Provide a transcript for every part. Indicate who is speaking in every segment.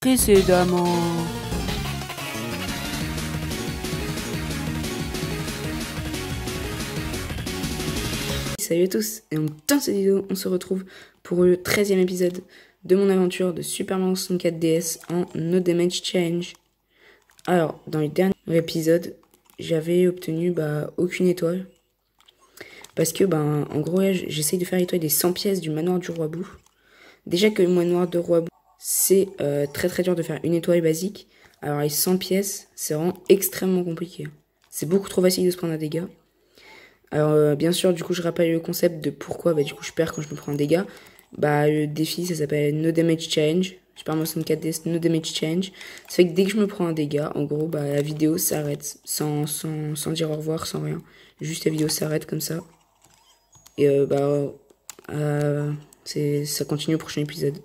Speaker 1: précédemment. Salut à tous, et dans cette vidéo, on se retrouve pour le 13e épisode de mon aventure de Super Mario 64 DS en No Damage Challenge. Alors, dans le dernier épisode, j'avais obtenu aucune étoile. Parce que, en gros, j'essaye de faire l'étoile des 100 pièces du manoir du roi Bou. Déjà que le manoir de roi Bou, c'est très très dur de faire une étoile basique. Alors les 100 pièces, c'est vraiment extrêmement compliqué. C'est beaucoup trop facile de se prendre un dégât. Alors bien sûr, du coup, je rappelle le concept de pourquoi du coup je perds quand je me prends un dégât. Le défi, ça s'appelle No Damage Challenge. Super Mario 64 DS No Damage Challenge. Ça fait que dès que je me prends un dégât, en gros, la vidéo s'arrête sans dire au revoir, sans rien. Juste la vidéo s'arrête comme ça. Et ça continue au prochain épisode.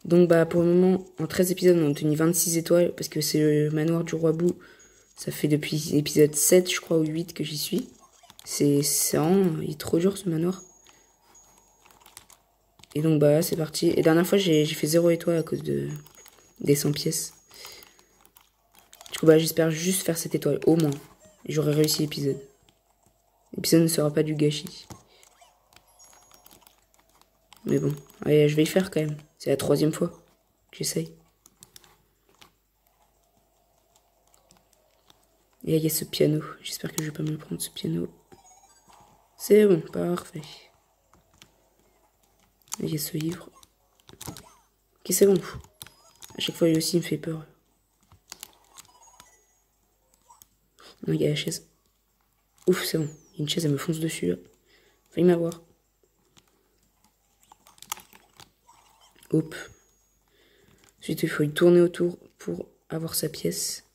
Speaker 1: Donc pour le moment, en 13 épisodes, on a obtenu 26 étoiles, parce que c'est le manoir du roi Bou. Ça fait depuis l'épisode 7, je crois, ou 8 que j'y suis. C'est vraiment, il est trop dur ce manoir. Et donc là, c'est parti. Et dernière fois, j'ai fait 0 étoile à cause des 100 pièces. Du coup, j'espère juste faire cette étoile, au moins. Et j'aurai réussi l'épisode. L'épisode ne sera pas du gâchis. Mais bon, allez, je vais le faire quand même. C'est la 3e fois que j'essaye. Et il y a ce piano. J'espère que je vais pas me prendre ce piano. C'est bon, parfait. Et il y a ce livre. Ok, c'est bon. À chaque fois, lui aussi, il me fait peur. Non, il y a la chaise. Ouf, c'est bon. Il y a une chaise, elle me fonce dessus, là. Failli m'avoir. Hop. Ensuite, il faut y tourner autour pour avoir sa pièce.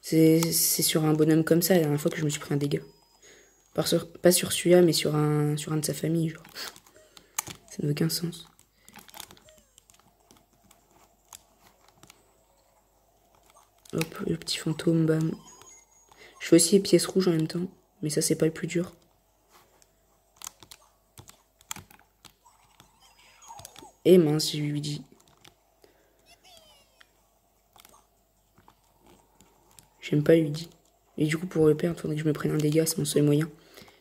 Speaker 1: C'est sur un bonhomme comme ça, la dernière fois que je me suis pris un dégât. Pas sur celui-là, mais sur un de sa famille, genre. Ça n'a aucun sens. Hop, le petit fantôme, bam. Je fais aussi les pièces rouges en même temps, mais ça, c'est pas le plus dur. Et mince, j'ai lui dit. J'aime pas lui dit. Et du coup, pour le perdre, il faudrait que je me prenne un dégât, c'est mon seul moyen.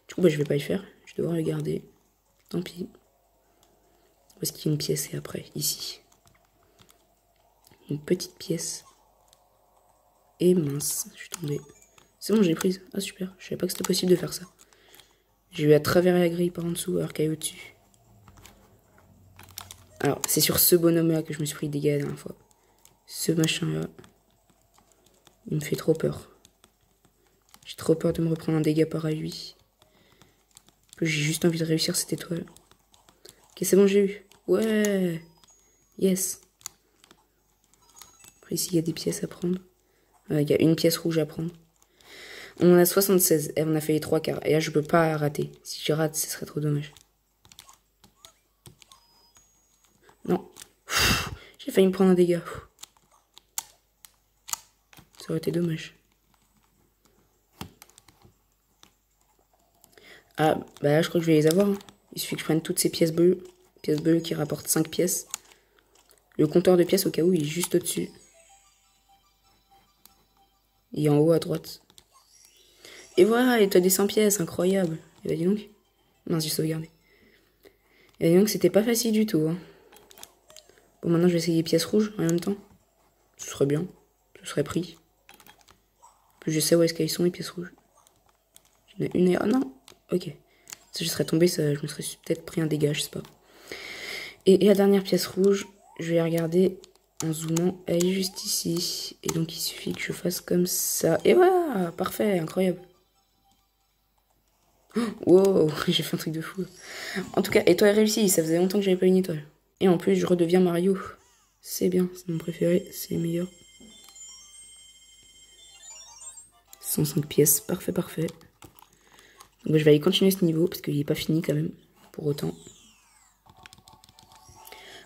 Speaker 1: Du coup, je vais pas le faire. Je vais devoir le garder. Tant pis. Où est-ce qu'il y a une pièce et après, ici. Une petite pièce. Et mince, je suis tombée. C'est bon, j'ai prise. Ah super, je savais pas que c'était possible de faire ça. J'ai eu à travers la grille par en dessous alors qu'elle est au-dessus. Alors, c'est sur ce bonhomme-là que je me suis pris des dégâts la dernière fois. Ce machin-là. Il me fait trop peur. J'ai trop peur de me reprendre un dégât par à lui. J'ai juste envie de réussir cette étoile. Ok, c'est bon, j'ai eu. Ouais. Yes. Après, ici, il y a des pièces à prendre. Il y a une pièce rouge à prendre. On en a 76 et on a fait les 3 quarts. Et là, je peux pas rater. Si je rate, ce serait trop dommage. Non. J'ai failli me prendre un dégât. Ça aurait été dommage. Ah, là, je crois que je vais les avoir. Hein. Il suffit que je prenne toutes ces pièces bleues. Pièces bleues qui rapportent 5 pièces. Le compteur de pièces, au cas où, il est juste au-dessus. Il est en haut à droite. Et voilà, l'étoile des 100 pièces, incroyable. Et bah dis donc. Mince, j'ai sauvegardé. Et dis donc, c'était pas facile du tout. Hein. Bon, maintenant, je vais essayer les pièces rouges en même temps. Ce serait bien. Ce serait pris. Plus je sais où est-ce qu'elles sont, les pièces rouges. Il y en a une et... Oh non. Ok. Si je serais tombé, je me serais peut-être pris un dégât, je sais pas. Et la dernière pièce rouge, je vais regarder en zoomant. Elle est juste ici. Et donc, il suffit que je fasse comme ça. Et voilà, parfait, incroyable. Wow, j'ai fait un truc de fou. En tout cas, étoile réussie, ça faisait longtemps que j'avais pas une étoile. Et en plus, je redeviens Mario. C'est bien, c'est mon préféré, c'est le meilleur. 105 pièces, parfait, parfait. Donc je vais aller continuer ce niveau, parce qu'il n'est pas fini quand même, pour autant.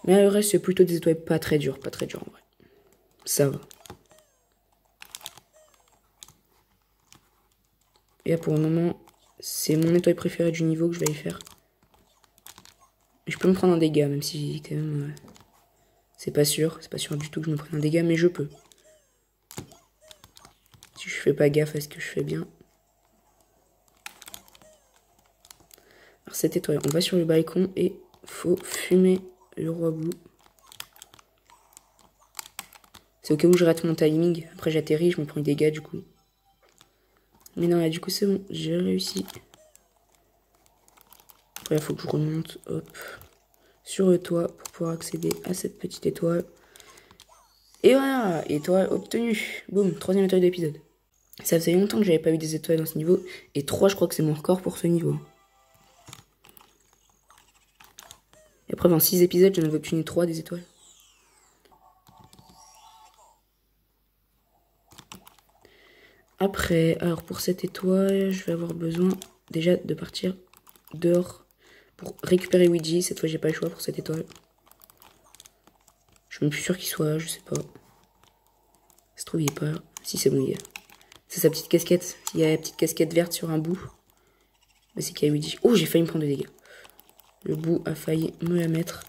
Speaker 1: Mais le reste, c'est plutôt des étoiles pas très dures en vrai. Ça va. Et là, pour le moment, c'est mon étoile préférée du niveau que je vais aller faire. Je peux me prendre un dégât, même si quand même... c'est pas sûr du tout que je me prenne un dégât, mais je peux. Si je fais pas gaffe à ce que je fais bien. Alors cette étoile, on va sur le balcon et faut fumer le roi bout. C'est au cas où je rate mon timing. Après j'atterris, je me prends des dégâts du coup. Mais non, là du coup c'est bon, j'ai réussi. Après il faut que je remonte, hop, sur le toit pour pouvoir accéder à cette petite étoile. Et voilà, étoile obtenue. Boum, 3e étoile d'épisode. Ça faisait longtemps que j'avais pas eu des étoiles dans ce niveau. Et 3, je crois que c'est mon record pour ce niveau. Et après, en 6 épisodes, j'en avais obtenu 3 des étoiles. Après, alors pour cette étoile, je vais avoir besoin déjà de partir dehors pour récupérer Ouija. Cette fois, j'ai pas le choix pour cette étoile. Je suis même plus sûr qu'il soit là, je sais pas. Ça se trouve, il est pas là. Si, c'est bon, il est là. C'est sa petite casquette. S'il y a la petite casquette verte sur un bout, bah, c'est qu'il y a Ouija. Oh, j'ai failli me prendre des dégâts. Le bout a failli me la mettre.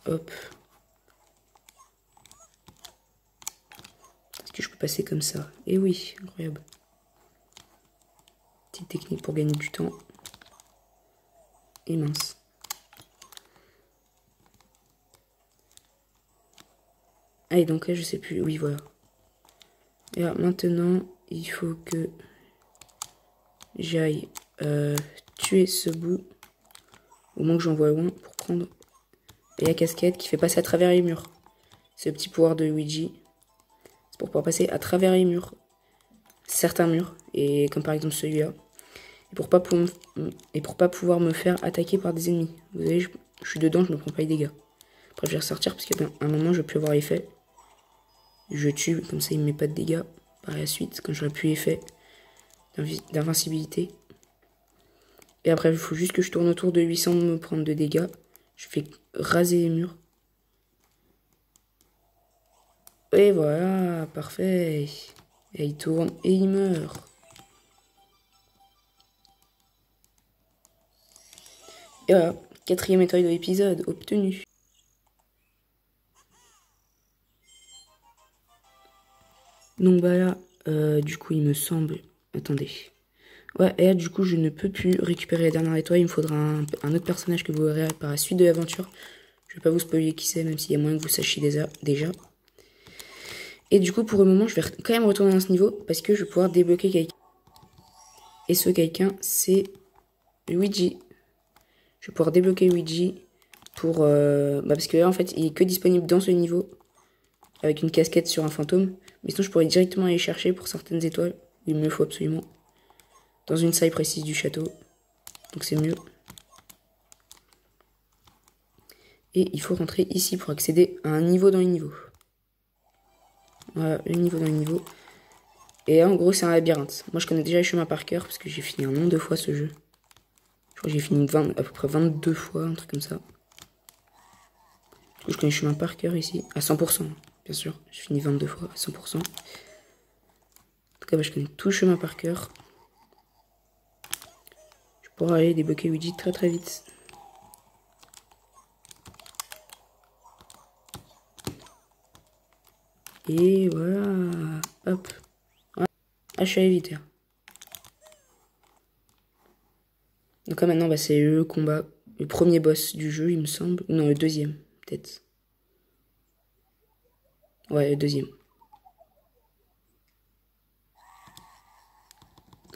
Speaker 1: Hop. Est-ce que je peux passer comme ça? Eh oui, incroyable. Petite technique pour gagner du temps. Et mince. Ah, et donc là, je sais plus. Oui, voilà. Et alors, maintenant, il faut que j'aille tuer ce bout. Au moins que j'en vois loin pour prendre la casquette qui fait passer à travers les murs. Ce petit pouvoir de Luigi. C'est pour pouvoir passer à travers les murs. Certains murs. Et comme par exemple celui-là. Et pour pas pouvoir me faire attaquer par des ennemis. Vous voyez, je suis dedans, je me prends pas les dégâts. Après, je vais ressortir parce qu'à un moment, je vais plus avoir l'effet. Je tue, comme ça, il me met pas de dégâts. Par la suite, quand j'aurai plus l'effet d'invincibilité. Et après, il faut juste que je tourne autour de lui sans me prendre de dégâts. Je fais raser les murs. Et voilà, parfait. Et il tourne et il meurt. Et voilà, 4e étoile de l'épisode obtenue. Donc bah là, du coup, il me semble... Attendez. Ouais, et là, du coup, je ne peux plus récupérer la dernière étoile. Il me faudra un autre personnage que vous verrez par la suite de l'aventure. Je vais pas vous spoiler qui c'est, même s'il y a moyen que vous sachiez déjà. Et du coup, pour le moment, je vais quand même retourner dans ce niveau parce que je vais pouvoir débloquer quelqu'un. Et ce quelqu'un, c'est Luigi. Je vais pouvoir débloquer Luigi pour... parce que là, en fait, il est que disponible dans ce niveau avec une casquette sur un fantôme. Mais sinon, je pourrais directement aller chercher pour certaines étoiles. Il me le faut absolument. Dans une salle précise du château. Donc c'est mieux. Et il faut rentrer ici pour accéder à un niveau dans le niveau. Voilà, le niveau dans le niveau. Et là, en gros, c'est un labyrinthe. Moi, je connais déjà le chemin par cœur parce que j'ai fini un nombre de fois ce jeu. Je crois que j'ai fini à peu près 22 fois, un truc comme ça. Du coup, je connais le chemin par cœur ici. À 100%, bien sûr. J'ai fini 22 fois à 100%. En tout cas, bah, je connais tout le chemin par cœur. Je pourrais aller débloquer Luigi très très vite. Et voilà. Hop. Ah, je suis allé vite. Là. Donc là, maintenant, bah, c'est le combat. Le premier boss du jeu, il me semble. Non, le deuxième, peut-être. Ouais, le deuxième.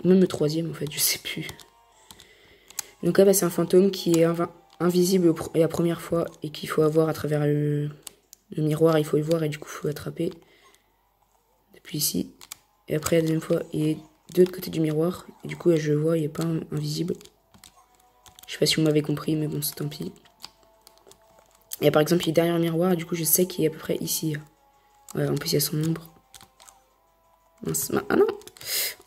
Speaker 1: Même le troisième, en fait, je sais plus. Donc là, bah, c'est un fantôme qui est invisible la première fois et qu'il faut avoir à travers le miroir. Il faut le voir et du coup, il faut l'attraper. Depuis ici. Et après, la deuxième fois, il est de l'autre côté du miroir. Et du coup, là, je le vois, il n'est pas invisible. Je sais pas si vous m'avez compris, mais bon, c'est tant pis. Et par exemple, il est derrière le miroir, et du coup, je sais qu'il est à peu près ici. Ouais, en plus, il y a son ombre. Ah non!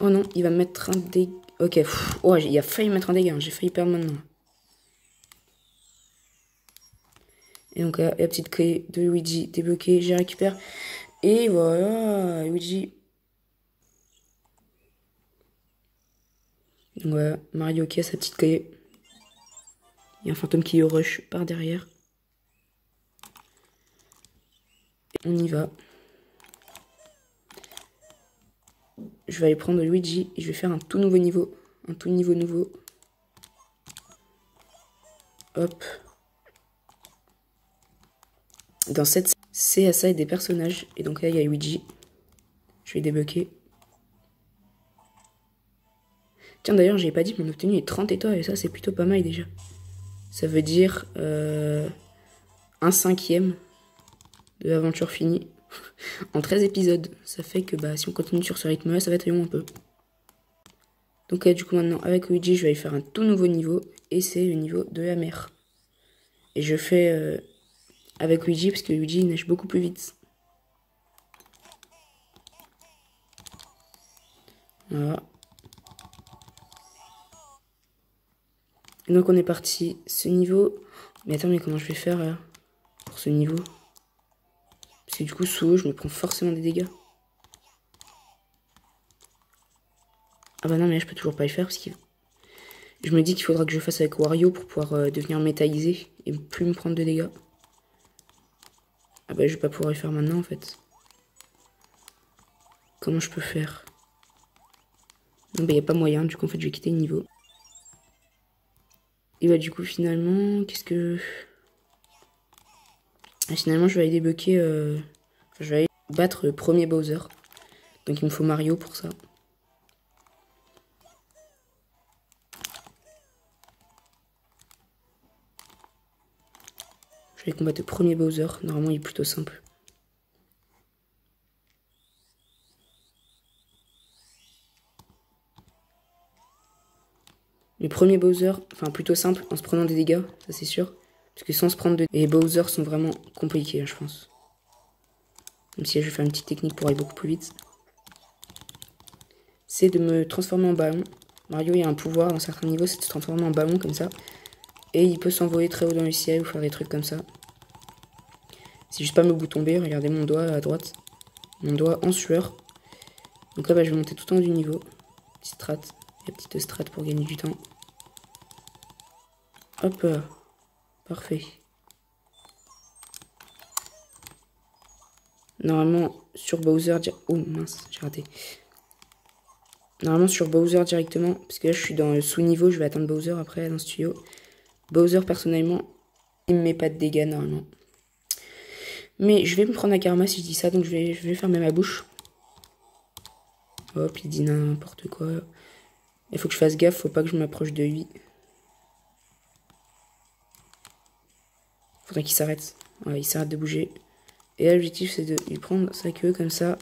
Speaker 1: Oh non, il va me mettre un dégât. Ok, oh, il a failli me mettre un dégât, j'ai failli perdre maintenant. Et donc, la petite clé de Luigi débloquée, j'ai récupéré. Et voilà, Luigi. Donc voilà, Mario qui a sa petite cahier. Il y a un fantôme qui rush par derrière. Et on y va. Je vais aller prendre Luigi et je vais faire un tout nouveau niveau. Un tout niveau nouveau. Hop. Dans cette c'est à ça et des personnages. Et donc là, il y a Luigi. Je vais débloquer. Tiens, d'ailleurs, j'ai pas dit, mon obtenu est 30 étoiles et ça, c'est plutôt pas mal déjà. Ça veut dire 1/5 de l'aventure finie en 13 épisodes. Ça fait que bah, si on continue sur ce rythme-là, ça va être long un peu. Donc du coup, maintenant, avec Luigi, je vais aller faire un tout nouveau niveau. Et c'est le niveau de la mer. Et je fais avec Luigi, parce que Luigi il nage beaucoup plus vite. Voilà. Et donc on est parti. Ce niveau... Mais attends, mais comment je vais faire là pour ce niveau? Parce que du coup, sous l'eau, je me prends forcément des dégâts. Ah bah non, mais là, je peux toujours pas le faire parce que... Je me dis qu'il faudra que je fasse avec Wario pour pouvoir devenir métallisé et plus me prendre de dégâts. Ah bah je vais pas pouvoir le faire maintenant en fait. Comment je peux faire? Non bah y a pas moyen, du coup en fait je vais quitter le niveau. Et bah du coup finalement, qu'est-ce que... Ah, finalement je vais aller débloquer... je vais aller battre le premier Bowser. Donc il me faut Mario pour ça. Je vais combattre le premier Bowser, normalement il est plutôt simple. Le premier Bowser, enfin plutôt simple en se prenant des dégâts, ça c'est sûr. Parce que sans se prendre de... Les Bowser sont vraiment compliqués, je pense. Même si je vais faire une petite technique pour aller beaucoup plus vite. C'est de me transformer en ballon. Mario, il a un pouvoir dans certains niveaux, c'est de se transformer en ballon comme ça. Et il peut s'envoler très haut dans le ciel ou faire des trucs comme ça. C'est juste pas me bout tomber, regardez mon doigt à droite. Mon doigt en sueur. Donc là, bah, je vais monter tout en haut du niveau. Petite strat. La petite strat pour gagner du temps. Hop, parfait. Normalement, sur Bowser... Oh mince, j'ai raté. Normalement, sur Bowser directement, parce que là, je suis dans le sous-niveau, je vais attendre Bowser après dans ce tuyau. Bowser, personnellement, il me met pas de dégâts normalement. Mais je vais me prendre un karma si je dis ça, donc je vais fermer ma bouche. Hop, il dit n'importe quoi. Il faut que je fasse gaffe, faut pas que je m'approche de lui. Faudrait qu'il s'arrête. Ouais, il s'arrête de bouger. Et là, l'objectif, c'est de lui prendre sa queue comme ça,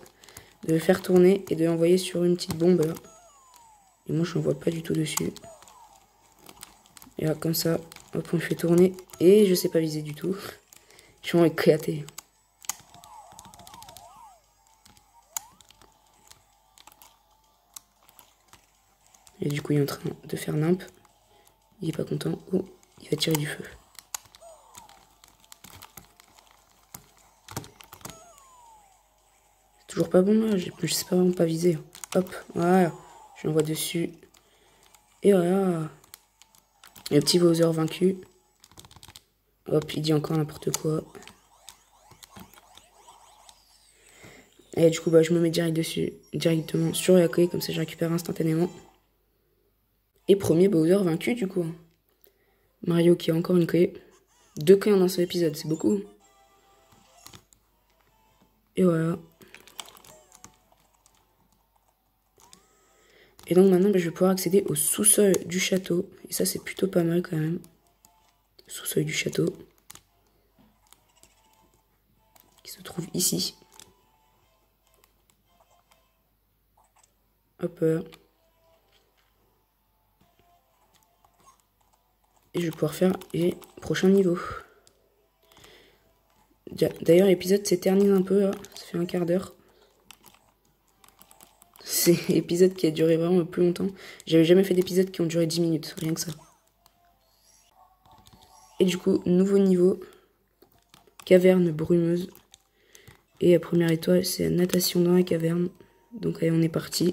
Speaker 1: de le faire tourner et de l'envoyer sur une petite bombe là. Et moi, je n'en vois pas du tout dessus. Et là, comme ça, hop, on le fait tourner. Et je sais pas viser du tout. Je suis vraiment éclaté. Et du coup, il est en train de faire nimp. Il est pas content. Oh, il va tirer du feu. C'est toujours pas bon là. Je sais pas vraiment pas viser. Hop, voilà. Je l'envoie dessus. Et voilà. Le petit Bowser vaincu. Hop, il dit encore n'importe quoi. Et du coup, bah, je me mets direct dessus. Directement sur la clé. Comme ça, je récupère instantanément. Et premier Bowser vaincu du coup. Mario qui a encore une clé. 2 clés en un seul épisode, c'est beaucoup. Et voilà. Et donc maintenant, bah, je vais pouvoir accéder au sous-sol du château. Et ça, c'est plutôt pas mal quand même. Sous-sol du château. Qui se trouve ici. Hop. Et je vais pouvoir faire les prochains niveaux. D'ailleurs, l'épisode s'éternise un peu là. Ça fait un quart d'heure. C'est l'épisode qui a duré vraiment le plus longtemps. J'avais jamais fait d'épisodes qui ont duré 10 minutes. Rien que ça. Et du coup, nouveau niveau. Caverne brumeuse. Et la première étoile, c'est la natation dans la caverne. Donc allez, on est parti.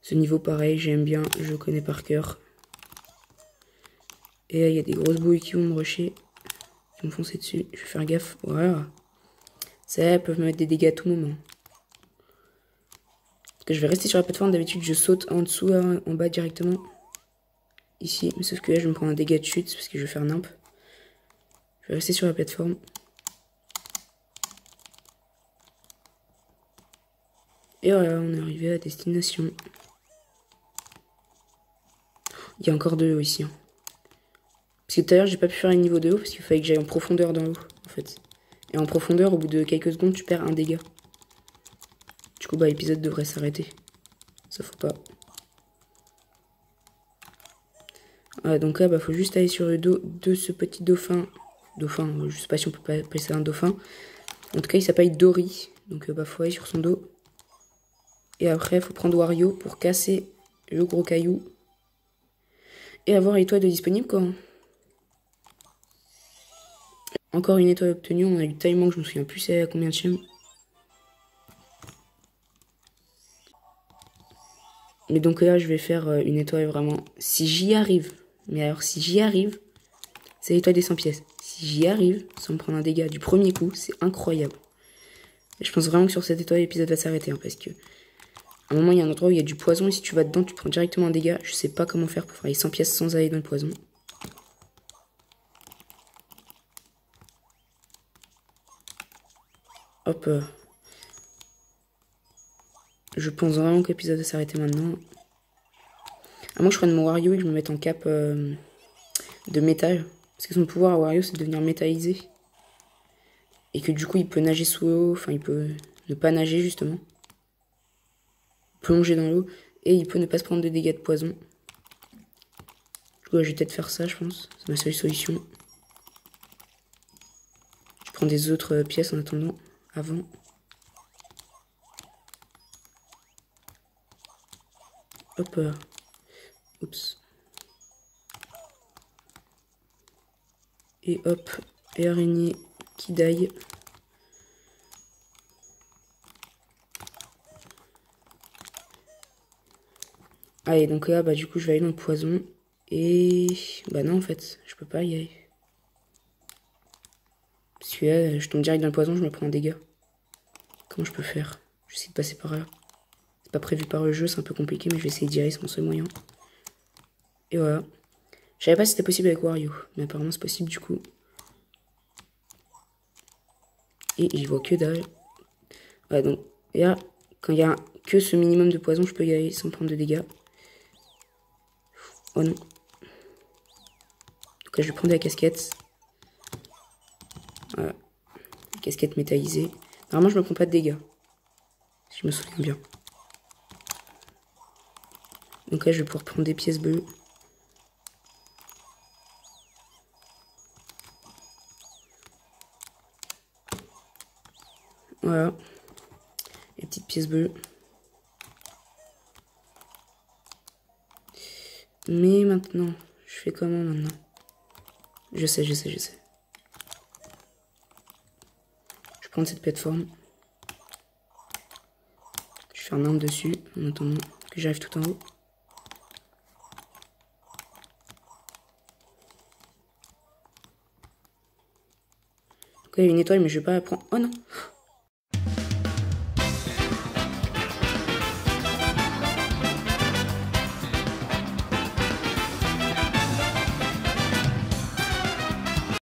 Speaker 1: Ce niveau, pareil, j'aime bien, je le connais par cœur. Et il y a des grosses bouilles qui vont me rusher, qui vont me foncer dessus. Je vais faire gaffe. Voilà. Ça, elles peuvent me mettre des dégâts à tout moment. Parce que je vais rester sur la plateforme. D'habitude, je saute en dessous, en bas directement. Ici. Mais sauf que là, je vais me prendre un dégât de chute parce que je vais faire nimp. Je vais rester sur la plateforme. Et voilà, on est arrivé à destination. Il y a encore de l'eau ici. Hein. Parce que tout à l'heure, j'ai pas pu faire un niveau de l'eau parce qu'il fallait que j'aille en profondeur dans l'eau, en fait. Et en profondeur, au bout de quelques secondes, tu perds un dégât. Du coup, bah, l'épisode devrait s'arrêter. Ça faut pas. Ah, donc là, bah, faut juste aller sur le dos de ce petit dauphin. Dauphin, je sais pas si on peut pas appeler ça un dauphin. En tout cas, il s'appelle Dory. Donc, bah, faut aller sur son dos. Et après, il faut prendre Wario pour casser le gros caillou. Et avoir l'étoile de disponible, quoi. Encore une étoile obtenue. On a eu tellement que je me souviens plus c'est à combien de chaînes. Mais donc là, je vais faire une étoile vraiment. Si j'y arrive, mais alors si j'y arrive, c'est l'étoile des 100 pièces. Si j'y arrive, sans me prendre un dégât du premier coup, c'est incroyable. Et je pense vraiment que sur cette étoile, l'épisode va s'arrêter. Hein, parce que à un moment, il y a un endroit où il y a du poison. Et si tu vas dedans, tu prends directement un dégât. Je sais pas comment faire pour faire les 100 pièces sans aller dans le poison. Hop. Je pense vraiment que l'épisode va s'arrêter maintenant. À moins que je prenne mon Wario et que je me mette en cape de métal. Parce que son pouvoir à Wario, c'est de devenir métallisé. Et que du coup, il peut nager sous l'eau. Enfin, il peut ne pas nager, justement. Plonger dans l'eau. Et il peut ne pas se prendre de dégâts de poison. Du coup, je vais peut-être faire ça, je pense. C'est ma seule solution. Je prends des autres pièces en attendant. Avant. Hop. Oups. Et hop. Et araignée qui die. Allez, donc là, bah du coup, je vais aller dans le poison. Et... bah non, en fait, je peux pas y aller. Parce que là, je tombe direct dans le poison, je me prends un dégât. Comment je peux faire? J'essaie de passer par là. C'est pas prévu par le jeu, c'est un peu compliqué, mais je vais essayer d'y aller, c'est mon seul moyen. Et voilà. Je savais pas si c'était possible avec Wario, mais apparemment c'est possible du coup. Et j'y vois que dalle. Ouais, donc, et là, quand il y a que ce minimum de poison, je peux y aller sans prendre de dégâts. Oh non. Donc là, je vais prendre la casquette. Voilà. La casquette métallisée. Normalement, je me prends pas de dégâts. Si je me souviens bien. Donc là, je vais pouvoir prendre des pièces bleues. Voilà. Les petites pièces bleues. Mais maintenant, je fais comment maintenant? Je sais. Je vais prendre cette plateforme. Je vais faire un arme dessus en attendant que j'arrive tout en haut. Donc là, il y a une étoile, mais je vais pas la prendre. Oh non!